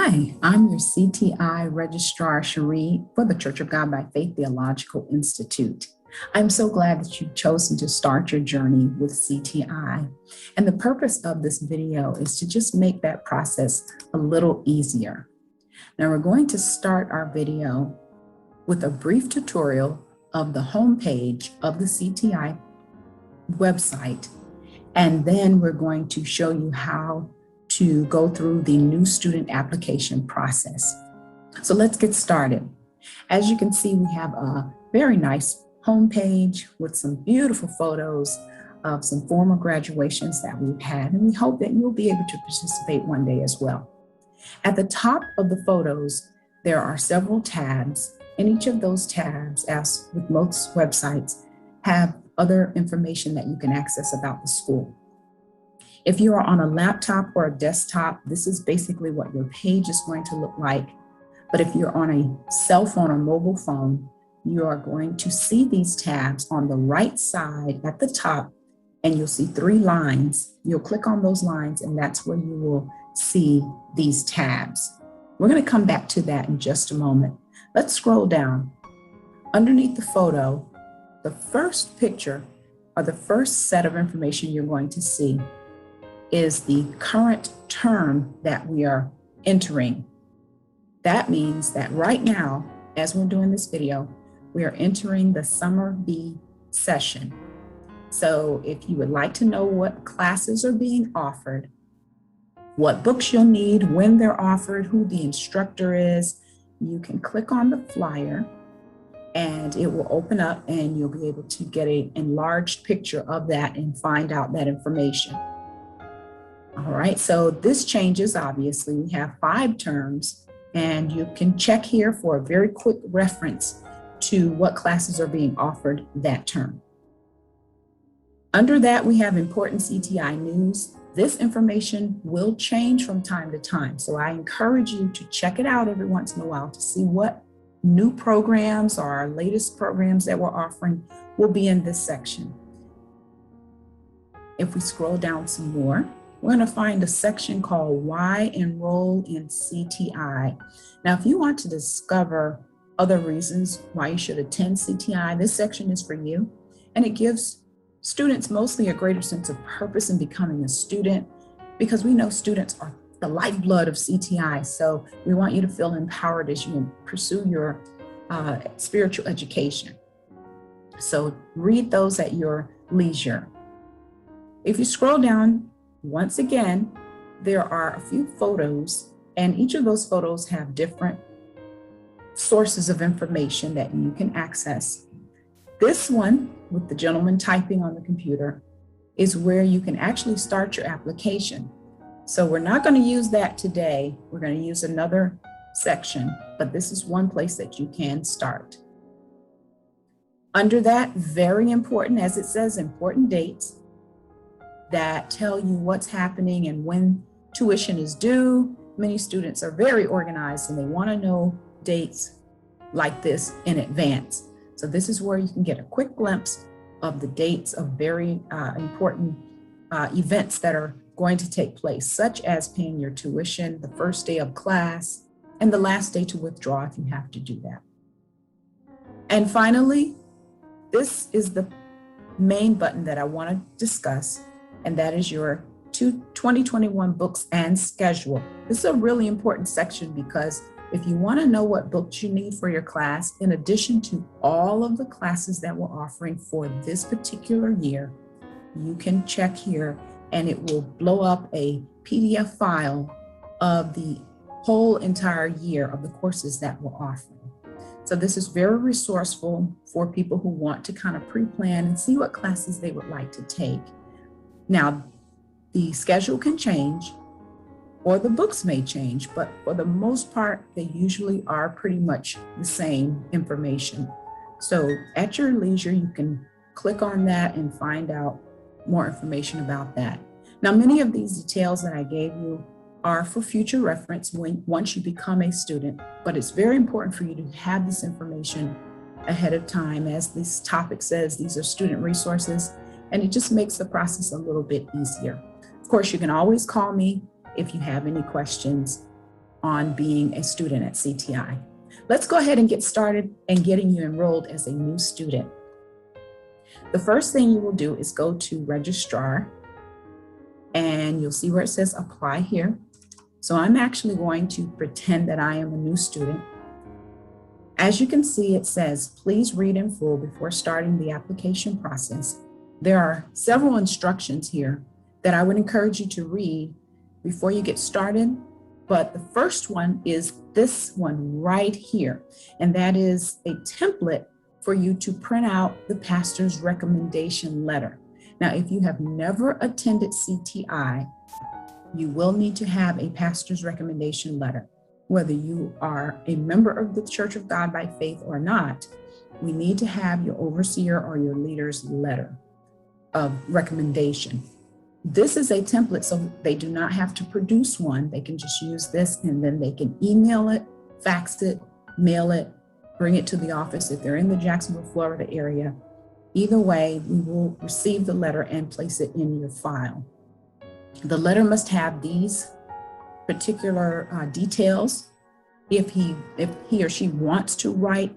Hi, I'm your CTI Registrar, Sherrie, for the Church of God by Faith Theological Institute. I'm so glad that you've chosen to start your journey with CTI. And the purpose of this video is to just make that process a little easier. Now we're going to start our video with a brief tutorial of the homepage of the CTI website. And then we're going to show you how to go through the new student application process. So let's get started. As you can see, we have a very nice homepage with some beautiful photos of some former graduations that we've had, and we hope that you'll be able to participate one day as well. At the top of the photos, there are several tabs, and each of those tabs, as with most websites, have other information that you can access about the school. If you are on a laptop or a desktop, this is basically what your page is going to look like. But if you're on a cell phone or mobile phone, you are going to see these tabs on the right side at the top, and you'll see 3 lines. You'll click on those lines, and that's where you will see these tabs. We're going to come back to that in just a moment. Let's scroll down. Underneath the photo, the first picture or the first set of information you're going to see is the current term that we are entering. That means that right now, as we're doing this video, we are entering the Summer B session. So if you would like to know what classes are being offered, what books you'll need, when they're offered, who the instructor is, you can click on the flyer and it will open up and you'll be able to get an enlarged picture of that and find out that information. All right, so this changes, obviously. We have 5 terms, and you can check here for a very quick reference to what classes are being offered that term. Under that, we have important CTI news. This information will change from time to time, so I encourage you to check it out every once in a while to see what new programs or our latest programs that we're offering will be in this section. If we scroll down some more, we're going to find a section called Why Enroll in CTI. Now, if you want to discover other reasons why you should attend CTI, this section is for you. And it gives students mostly a greater sense of purpose in becoming a student, because we know students are the lifeblood of CTI. So we want you to feel empowered as you pursue your spiritual education. So read those at your leisure. If you scroll down, once again, there are a few photos, and each of those photos have different sources of information that you can access. This one, with the gentleman typing on the computer, is where you can actually start your application. So we're not going to use that today. We're going to use another section, but this is one place that you can start. Under that, very important, as it says, important dates that tell you what's happening and when tuition is due. Many students are very organized and they want to know dates like this in advance. So this is where you can get a quick glimpse of the dates of very important events that are going to take place, such as paying your tuition, the first day of class, and the last day to withdraw if you have to do that. And finally, this is the main button that I want to discuss, and that is your 2021 books and schedule. This is a really important section because if you want to know what books you need for your class, in addition to all of the classes that we're offering for this particular year, you can check here and it will blow up a PDF file of the whole entire year of the courses that we're offering. So this is very resourceful for people who want to kind of pre-plan and see what classes they would like to take. Now, the schedule can change or the books may change, but for the most part, they usually are pretty much the same information. So at your leisure, you can click on that and find out more information about that. Now, many of these details that I gave you are for future reference once you become a student, but it's very important for you to have this information ahead of time. As this topic says, these are student resources, and it just makes the process a little bit easier. Of course, you can always call me if you have any questions on being a student at CTI. Let's go ahead and get started and getting you enrolled as a new student. The first thing you will do is go to Registrar, and you'll see where it says apply here. So I'm actually going to pretend that I am a new student. As you can see, it says, please read in full before starting the application process. There are several instructions here that I would encourage you to read before you get started. But the first one is this one right here, and that is a template for you to print out the pastor's recommendation letter. Now, if you have never attended CTI, you will need to have a pastor's recommendation letter. Whether you are a member of the Church of God by faith or not, we need to have your overseer or your leader's letter of recommendation. This is a template, so they do not have to produce one. They can just use this, and then they can email it, fax it, mail it, bring it to the office if they're in the Jacksonville, Florida area. Either way, we will receive the letter and place it in your file. The letter must have these particular details if he or she wants to write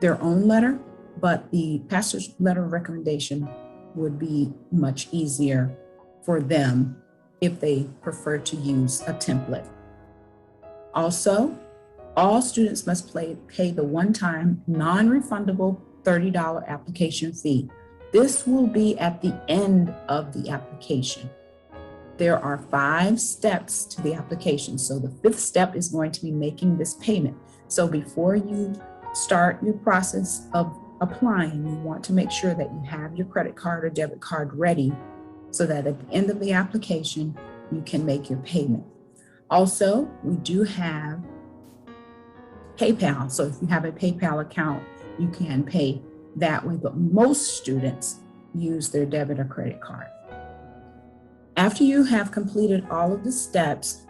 their own letter, but the pastor's letter of recommendation would be much easier for them if they prefer to use a template. Also, all students must pay the one-time non-refundable $30 application fee. This will be at the end of the application. There are 5 steps to the application. So the 5th step is going to be making this payment. So before you start your process of applying, you want to make sure that you have your credit card or debit card ready so that at the end of the application, you can make your payment. Also, we do have PayPal. So if you have a PayPal account, you can pay that way, but most students use their debit or credit card. After you have completed all of the steps,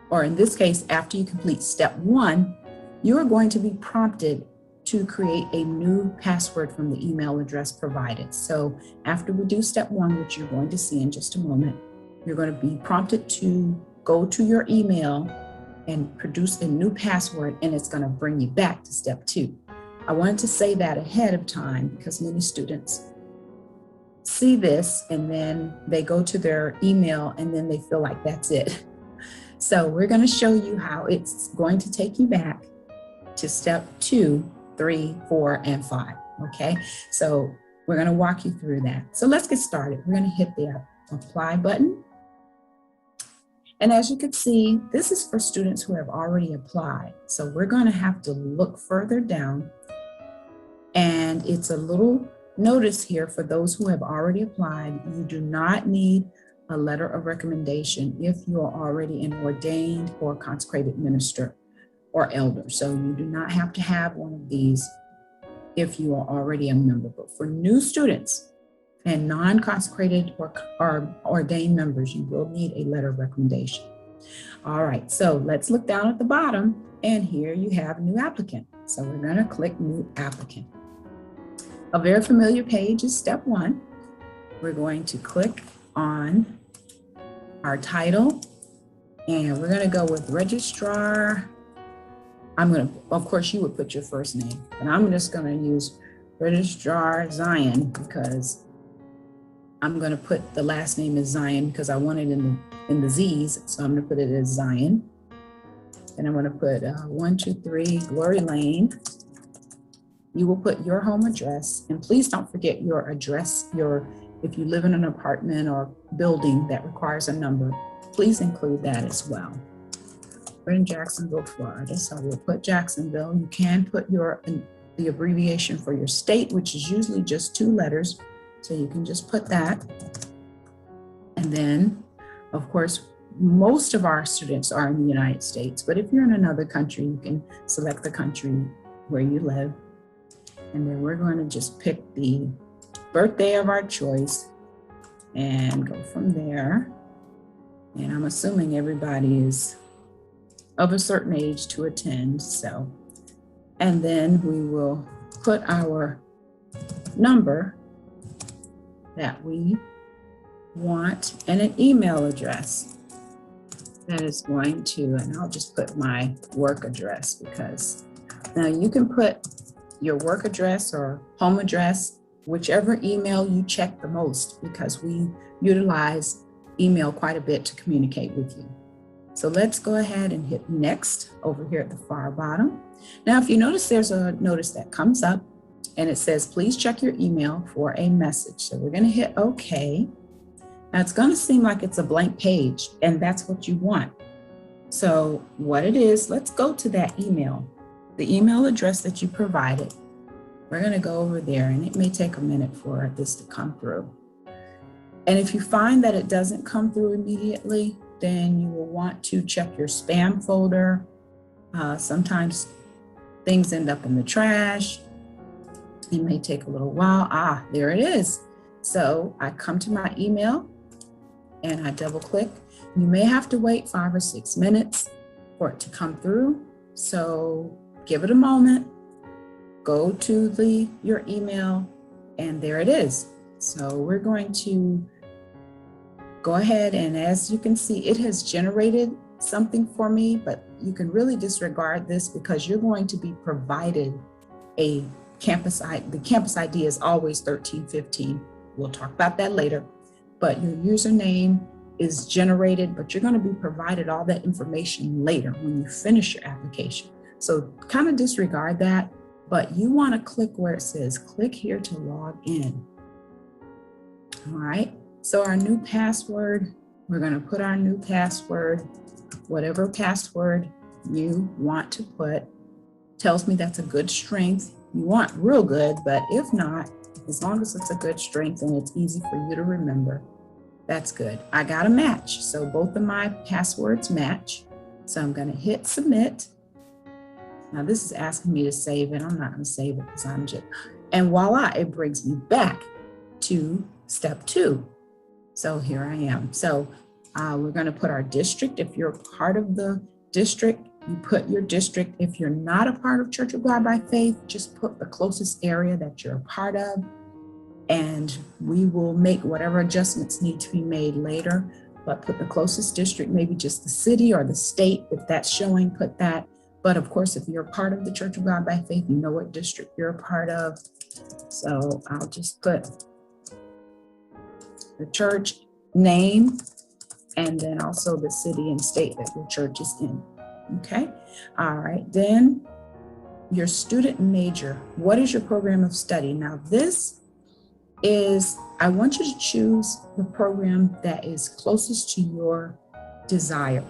or in this case, after you complete step 1, you are going to be prompted to create a new password from the email address provided. So after we do step 1, which you're going to see in just a moment, you're going to be prompted to go to your email and produce a new password, and it's going to bring you back to step 2. I wanted to say that ahead of time because many students see this and then they go to their email and then they feel like that's it. So we're going to show you how it's going to take you back to step 2, 3, 4, and 5. Okay, so we're going to walk you through that. So let's get started. We're going to hit the apply button. And as you can see, this is for students who have already applied. So we're going to have to look further down, and it's a little notice here for those who have already applied. You do not need a letter of recommendation if you are already an ordained or consecrated minister or elder. So you do not have to have one of these if you are already a member. But for new students and non-consecrated or ordained members, you will need a letter of recommendation. All right, so let's look down at the bottom, and here you have new applicant. So we're going to click new applicant. A very familiar page is step 1. We're going to click on our title, and we're going to go with Registrar. Of course, you would put your first name, but I'm just going to use Registrar Zion because I'm going to put the last name as Zion because I want it in the Z's, so I'm going to put it as Zion. And I'm going to put 123 Glory Lane. You will put your home address, and please don't forget your address. If you live in an apartment or building that requires a number, please include that as well. We're in Jacksonville, Florida, so we'll put Jacksonville. You can put the abbreviation for your state, which is usually just 2 letters, so you can just put that. And then, of course, most of our students are in the United States, but if you're in another country, you can select the country where you live. And then we're going to just pick the birthday of our choice and go from there. And I'm assuming everybody is of a certain age to attend. So, and then we will put our number that we want and an email address. that is going to, and I'll just put my work address, because now you can put your work address or home address, whichever email you check the most, because we utilize email quite a bit to communicate with you. So let's go ahead and hit next over here at the far bottom. Now, if you notice, there's a notice that comes up and it says, please check your email for a message. So we're going to hit OK. Now it's going to seem like it's a blank page, and that's what you want. So what it is, let's go to that email, the email address that you provided. We're going to go over there, and it may take a minute for this to come through. And if you find that it doesn't come through immediately, then you will want to check your spam folder. Sometimes things end up in the trash. It may take a little while. There it is. So I come to my email and I double click. You may have to wait 5 or 6 minutes for it to come through. So give it a moment, go to your email, and there it is. So we're going to go ahead, and as you can see, it has generated something for me, but you can really disregard this because you're going to be provided a campus ID. The campus ID is always 1315. We'll talk about that later, but your username is generated, but you're going to be provided all that information later when you finish your application. So kind of disregard that, but you want to click where it says click here to log in. All right, so our new password, we're going to put our new password, whatever password you want to put. Tells me that's a good strength. You want real good, but if not, as long as it's a good strength and it's easy for you to remember, that's good. I got a match, so both of my passwords match. So I'm going to hit submit. Now this is asking me to save it. I'm not going to save it because I'm just, and voila, it brings me back to step 2. So here I am. So we're going to put our district. If you're part of the district, you put your district. If you're not a part of Church of God by Faith, just put the closest area that you're a part of, and we will make whatever adjustments need to be made later, but put the closest district, maybe just the city or the state. If that's showing, put that. But of course, if you're a part of the Church of God by Faith, you know what district you're a part of. So I'll just put the church name and then also the city and state that your church is in. Okay. All right. Then your student major. What is your program of study? Now this is, I want you to choose the program that is closest to your desire,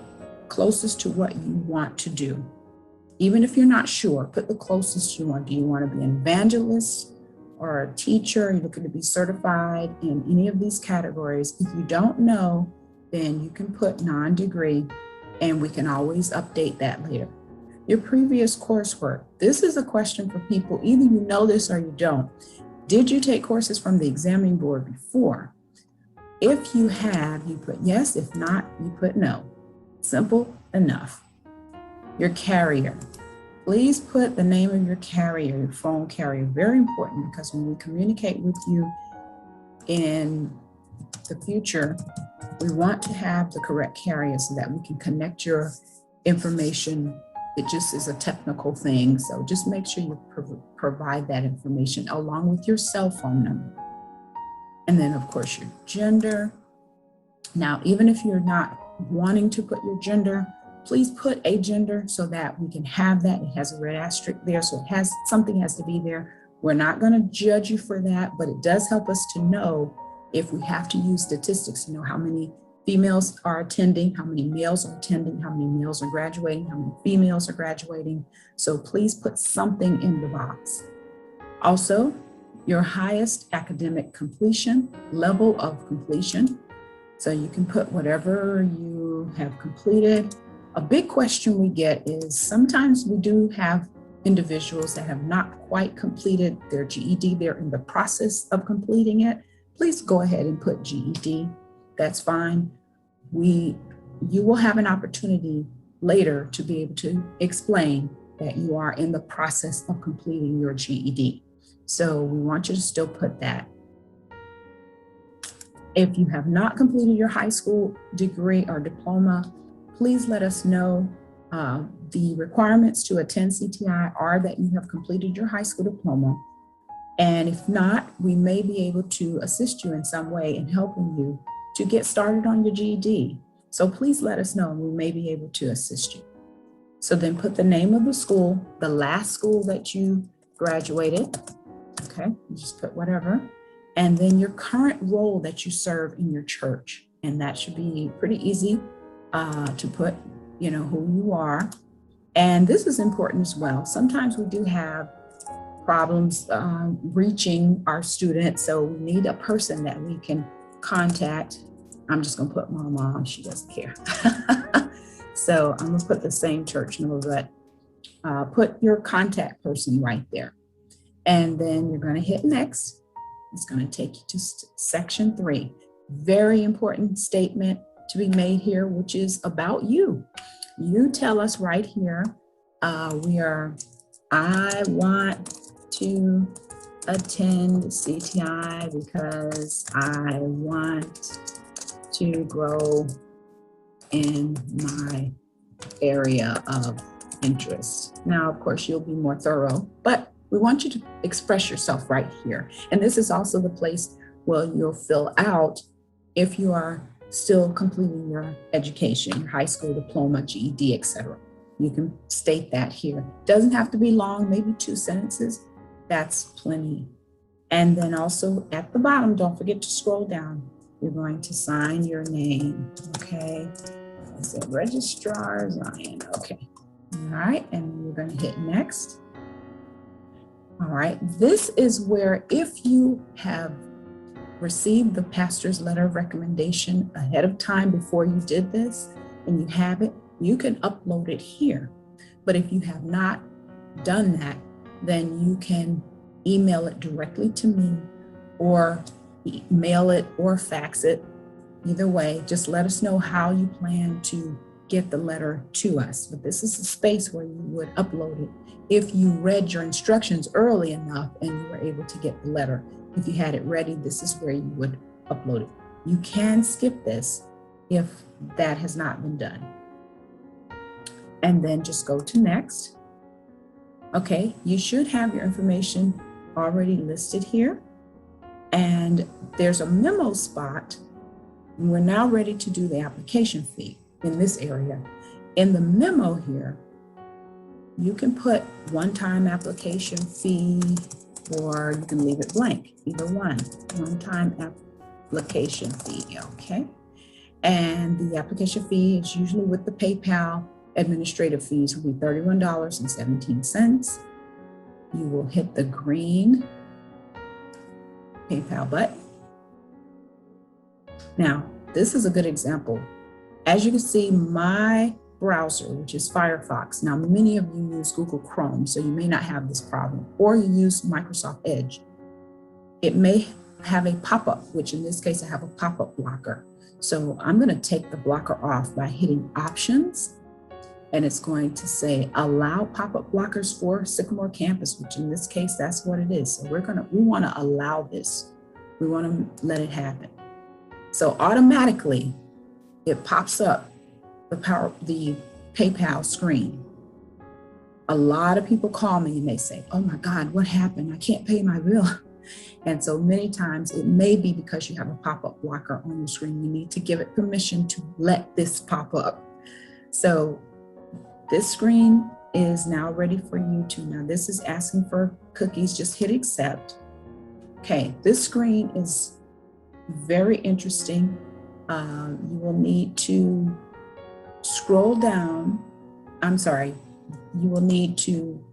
closest to what you want to do. Even if you're not sure, put the closest you want. Do you want to be an evangelist or a teacher? Are you looking to be certified in any of these categories? If you don't know, then you can put non-degree, and we can always update that later. Your previous coursework. This is a question for people, either you know this or you don't. Did you take courses from the examining board before? If you have, you put yes. If not, you put no. Simple enough. Your carrier. Please put the name of your carrier, your phone carrier. Very important, because when we communicate with you in the future, we want to have the correct carrier so that we can connect your information. It just is a technical thing. So just make sure you provide that information along with your cell phone number. And then of course your gender. Now, even if you're not wanting to put your gender, please put a gender so that we can have that. It has a red asterisk there, so it has, something has to be there. We're not going to judge you for that, but it does help us to know if we have to use statistics, you know, how many females are attending, how many males are attending, how many males are graduating, how many females are graduating. So please put something in the box. Also, your highest academic completion, level of completion. So you can put whatever you have completed. A big question we get is sometimes we do have individuals that have not quite completed their GED. They're in the process of completing it. Please go ahead and put GED. That's fine. You will have an opportunity later to be able to explain that you are in the process of completing your GED. So we want you to still put that. If you have not completed your high school degree or diploma, please let us know. The requirements to attend CTI are that you have completed your high school diploma. And if not, we may be able to assist you in some way in helping you to get started on your GED. So please let us know and we may be able to assist you. So then put the name of the school, the last school that you graduated. Okay, you just put whatever. And then your current role that you serve in your church. And that should be pretty easy to put, you know, who you are. And this is important as well. Sometimes we do have problems reaching our students. So we need a person that we can contact. I'm just gonna put my mom, she doesn't care. So I'm gonna put the same church number, but put your contact person right there. And then you're gonna hit next. It's gonna take you to section 3. Very important statement to be made here, which is about you. You tell us right here, I want to attend CTI because I want to grow in my area of interest. Now, of course, you'll be more thorough, but we want you to express yourself right here. And this is also the place where you'll fill out if you are still completing your education, your high school diploma, GED, etc. You can state that here. Doesn't have to be long, maybe 2 sentences. That's plenty. And then also at the bottom, don't forget to scroll down. You're going to sign your name, okay? I said Registrar Zion, okay. All right, and you're gonna hit next. All right, this is where if you have received the pastor's letter of recommendation ahead of time before you did this, and you have it, you can upload it here. But if you have not done that, then you can email it directly to me or mail it or fax it. Either way, just let us know how you plan to get the letter to us. But this is the space where you would upload it if you read your instructions early enough and you were able to get the letter. If you had it ready, this is where you would upload it. You can skip this if that has not been done. And then just go to next. Okay, you should have your information already listed here. And there's a memo spot. We're now ready to do the application fee in this area. In the memo here, you can put one-time application fee, or you can leave it blank, either one-time application fee, okay? And the application fee is usually with the PayPal. Administrative fees will be $31.17. You will hit the green PayPal button. Now, this is a good example. As you can see, my browser, which is Firefox. Now, many of you use Google Chrome, so you may not have this problem, or you use Microsoft Edge. It may have a pop-up, which in this case, I have a pop-up blocker. So I'm gonna take the blocker off by hitting Options, and it's going to say allow pop-up blockers for Sycamore campus, which in this case, that's what it is. So we wanna allow this. We wanna let it happen. So automatically, it pops up the PayPal screen. A lot of people call me and they say, oh my God, what happened? I can't pay my bill. And so many times it may be because you have a pop-up blocker on your screen. You need to give it permission to let this pop up. So this screen is now ready for you to, now this is asking for cookies, just hit accept. Okay, this screen is very interesting. You will need to scroll down. You will need to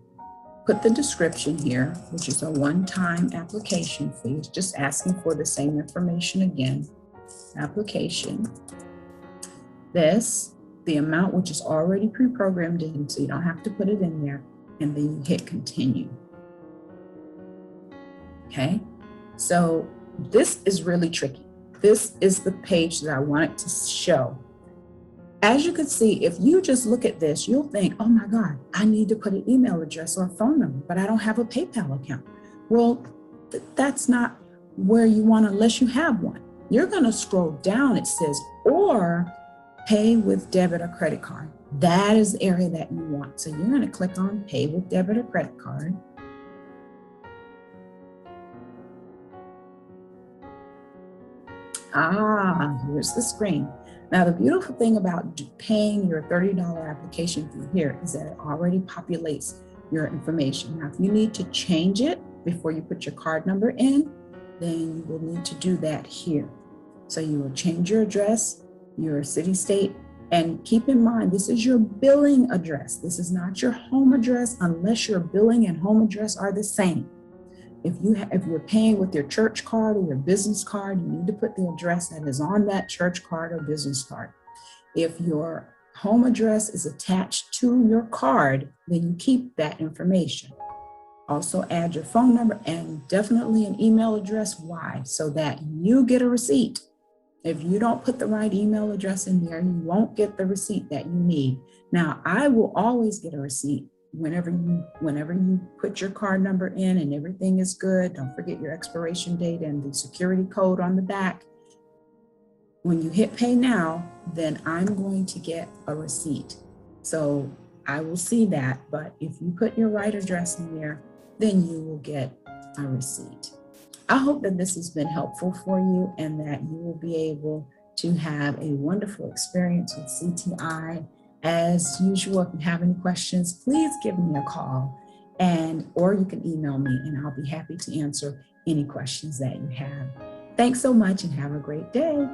put the description here, which is a one-time application fee. It's just asking for the same information again. Application. This, the amount which is already pre-programmed in, so you don't have to put it in there, and then you hit continue. Okay, so this is really tricky. This is the page that I wanted to show. As you can see, if you just look at this, you'll think, oh my God, I need to put an email address or a phone number, but I don't have a PayPal account. Well, that's not where you want unless you have one. You're gonna scroll down, it says, or pay with debit or credit card. That is the area that you want. So you're going to click on pay with debit or credit card. Here's the screen. Now, the beautiful thing about paying your $30 application fee here is that it already populates your information. Now, if you need to change it before you put your card number in, then you will need to do that here. So you will change your address, your city, state, and keep in mind, this is your billing address. This is not your home address unless your billing and home address are the same. If you're paying with your church card or your business card, you need to put the address that is on that church card or business card. If your home address is attached to your card, then you keep that information. Also add your phone number and definitely an email address. Why? So that you get a receipt. If you don't put the right email address in there, you won't get the receipt that you need. Now, I will always get a receipt whenever you put your card number in and everything is good. Don't forget your expiration date and the security code on the back. When you hit pay now, then I'm going to get a receipt. So I will see that, but if you put your right address in there, then you will get a receipt. I hope that this has been helpful for you and that you will be able to have a wonderful experience with CTI. As usual, if you have any questions, please give me a call or you can email me and I'll be happy to answer any questions that you have. Thanks so much and have a great day.